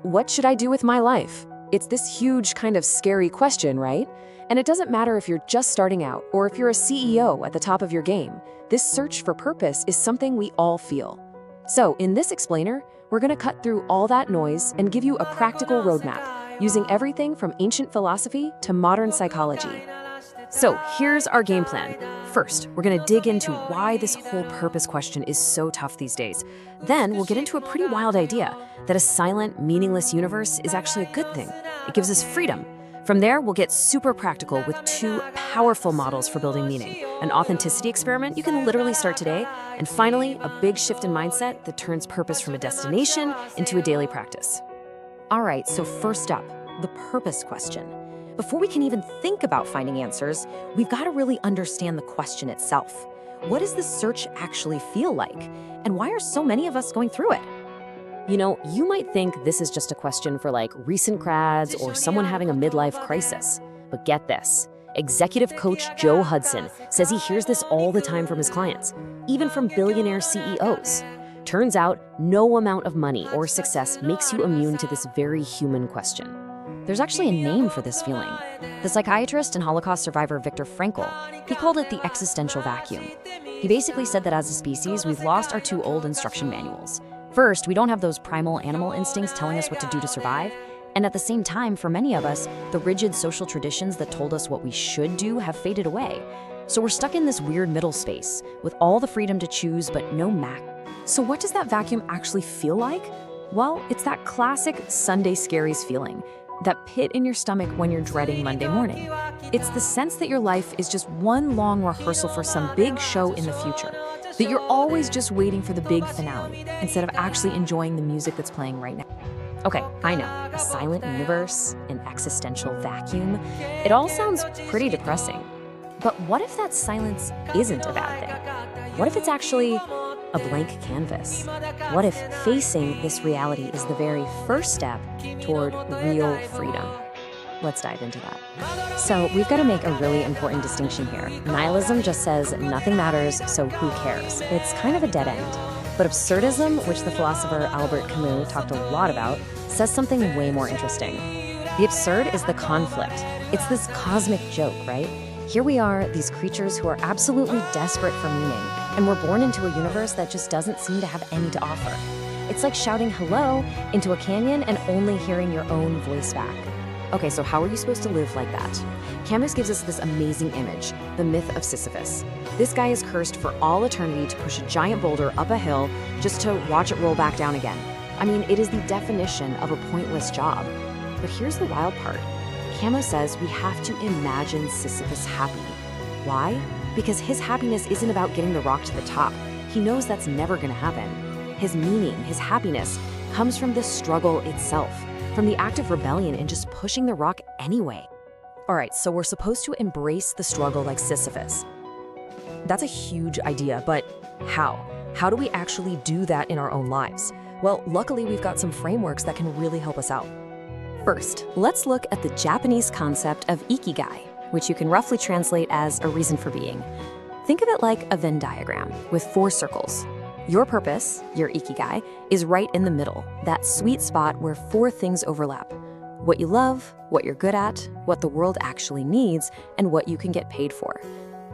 What should I do with my life? It's this huge, kind of scary question, right? And it doesn't matter if you're just starting out or if you're a CEO at the top of your game. This search for purpose is something we all feel. So, in this explainer, we're going to cut through all that noise and give you a practical roadmap, using everything from ancient philosophy to modern psychology. So, here's our game plan. First, we're going to dig into why this whole purpose question is so tough these days. Then, we'll get into a pretty wild idea that a silent, meaningless universe is actually a good thing. It gives us freedom. From there, we'll get super practical with two powerful models for building meaning. An authenticity experiment you can literally start today. And finally, a big shift in mindset that turns purpose from a destination into a daily practice. All right, so first up, the purpose question. Before we can even think about finding answers, we've got to really understand the question itself. What does this search actually feel like? And why are so many of us going through it? You know, you might think this is just a question for like recent grads or someone having a midlife crisis. But get this. Executive coach Joe Hudson says he hears this all the time from his clients, even from billionaire CEOs. Turns out, no amount of money or success makes you immune to this very human question. There's actually a name for this feeling. The psychiatrist and Holocaust survivor Viktor Frankl, he called it the existential vacuum. He basically said that as a species, we've lost our two old instruction manuals. First, we don't have those primal animal instincts telling us what to do to survive. And at the same time, for many of us, the rigid social traditions that told us what we should do have faded away. So we're stuck in this weird middle space with all the freedom to choose, but no map. So what does that vacuum actually feel like? Well, it's that classic Sunday scaries feeling. That pit in your stomach when you're dreading Monday morning. It's the sense that your life is just one long rehearsal for some big show in the future, that you're always just waiting for the big finale instead of actually enjoying the music that's playing right now. Okay, I know, a silent universe, an existential vacuum. It all sounds pretty depressing. But what if that silence isn't a bad thing? What if it's actually a blank canvas? What if facing this reality is the very first step toward real freedom? Let's dive into that. So we've got to make a really important distinction here. Nihilism just says nothing matters, so who cares? It's kind of a dead end. But absurdism, which the philosopher Albert Camus talked a lot about, says something way more interesting. The absurd is the conflict. It's this cosmic joke, right? Here we are, these creatures who are absolutely desperate for meaning, and we're born into a universe that just doesn't seem to have any to offer. It's like shouting hello into a canyon and only hearing your own voice back. Okay, so how are you supposed to live like that? Camus gives us this amazing image, the myth of Sisyphus. This guy is cursed for all eternity to push a giant boulder up a hill just to watch it roll back down again. I mean, it is the definition of a pointless job. But here's the wild part. Camus says we have to imagine Sisyphus happy. Why? Because his happiness isn't about getting the rock to the top. He knows that's never going to happen. His meaning, his happiness, comes from the struggle itself, from the act of rebellion and just pushing the rock anyway. All right, so we're supposed to embrace the struggle like Sisyphus. That's a huge idea, but how? How do we actually do that in our own lives? Well, luckily we've got some frameworks that can really help us out. First, let's look at the Japanese concept of ikigai, which you can roughly translate as a reason for being. Think of it like a Venn diagram with 4 circles. Your purpose, your ikigai, is right in the middle, that sweet spot where 4 things overlap. What you love, what you're good at, what the world actually needs, and what you can get paid for.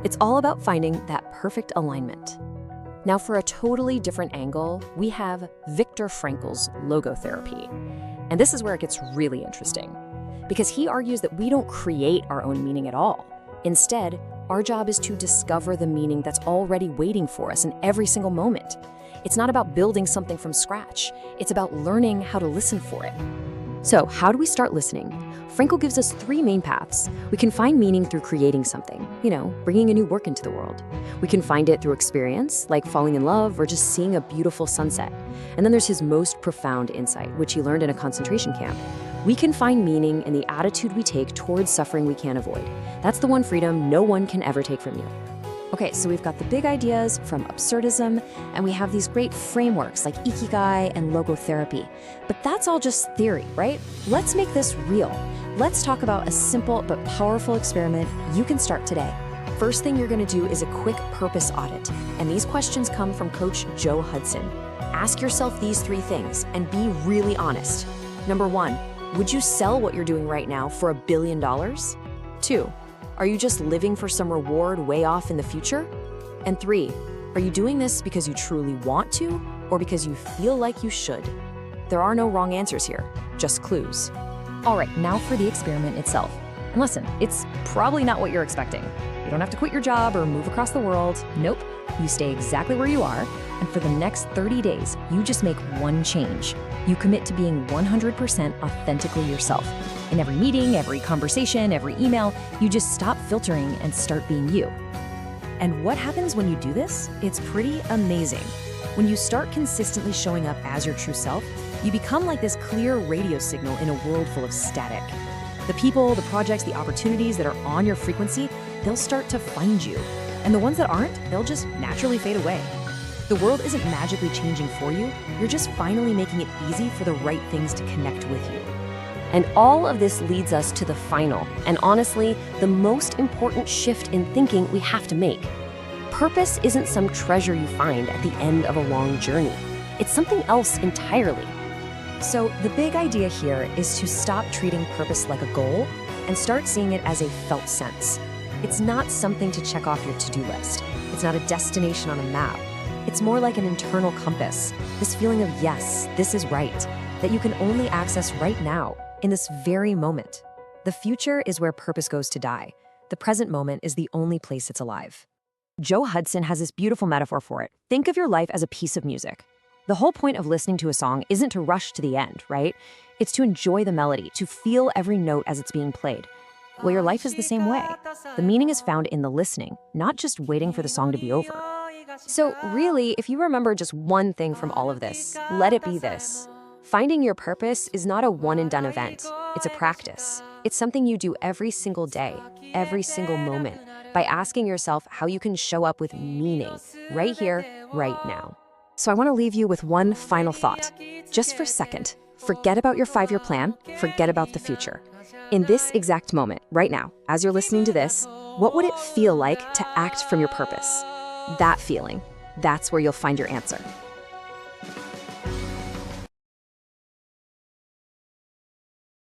It's all about finding that perfect alignment. Now, for a totally different angle, we have Viktor Frankl's logotherapy. And this is where it gets really interesting, because he argues that we don't create our own meaning at all. Instead, our job is to discover the meaning that's already waiting for us in every single moment. It's not about building something from scratch. It's about learning how to listen for it. So, how do we start listening? Frankl gives us 3 main paths. We can find meaning through creating something, bringing a new work into the world. We can find it through experience, like falling in love or just seeing a beautiful sunset. And then there's his most profound insight, which he learned in a concentration camp. We can find meaning in the attitude we take towards suffering we can't avoid. That's the one freedom no one can ever take from you. Okay, so we've got the big ideas from absurdism, and we have these great frameworks like ikigai and logotherapy. But that's all just theory, right? Let's make this real. Let's talk about a simple but powerful experiment you can start today. First thing you're going to do is a quick purpose audit. And these questions come from Coach Joe Hudson. Ask yourself these 3 things and be really honest. Number 1, would you sell what you're doing right now for $1 billion? 2, are you just living for some reward way off in the future? And 3, are you doing this because you truly want to or because you feel like you should? There are no wrong answers here, just clues. All right, now for the experiment itself. And listen, it's probably not what you're expecting. You don't have to quit your job or move across the world. Nope, you stay exactly where you are, and for the next 30 days, you just make one change. You commit to being 100% authentically yourself. In every meeting, every conversation, every email, you just stop filtering and start being you. And what happens when you do this? It's pretty amazing. When you start consistently showing up as your true self, you become like this clear radio signal in a world full of static. The people, the projects, the opportunities that are on your frequency, they'll start to find you. And the ones that aren't, they'll just naturally fade away. The world isn't magically changing for you, you're just finally making it easy for the right things to connect with you. And all of this leads us to the final, and honestly, the most important shift in thinking we have to make. Purpose isn't some treasure you find at the end of a long journey. It's something else entirely. So the big idea here is to stop treating purpose like a goal and start seeing it as a felt sense. It's not something to check off your to-do list. It's not a destination on a map. It's more like an internal compass, this feeling of yes, this is right, that you can only access right now, in this very moment. The future is where purpose goes to die. The present moment is the only place it's alive. Joe Hudson has this beautiful metaphor for it. Think of your life as a piece of music. The whole point of listening to a song isn't to rush to the end, right? It's to enjoy the melody, to feel every note as it's being played. Well, your life is the same way. The meaning is found in the listening, not just waiting for the song to be over. So really, if you remember just one thing from all of this, let it be this. Finding your purpose is not a one-and-done event. It's a practice. It's something you do every single day, every single moment, by asking yourself how you can show up with meaning right here, right now. So I want to leave you with one final thought. Just for a second, forget about your 5-year plan, forget about the future. In this exact moment, right now, as you're listening to this, what would it feel like to act from your purpose? That feeling, that's where you'll find your answer.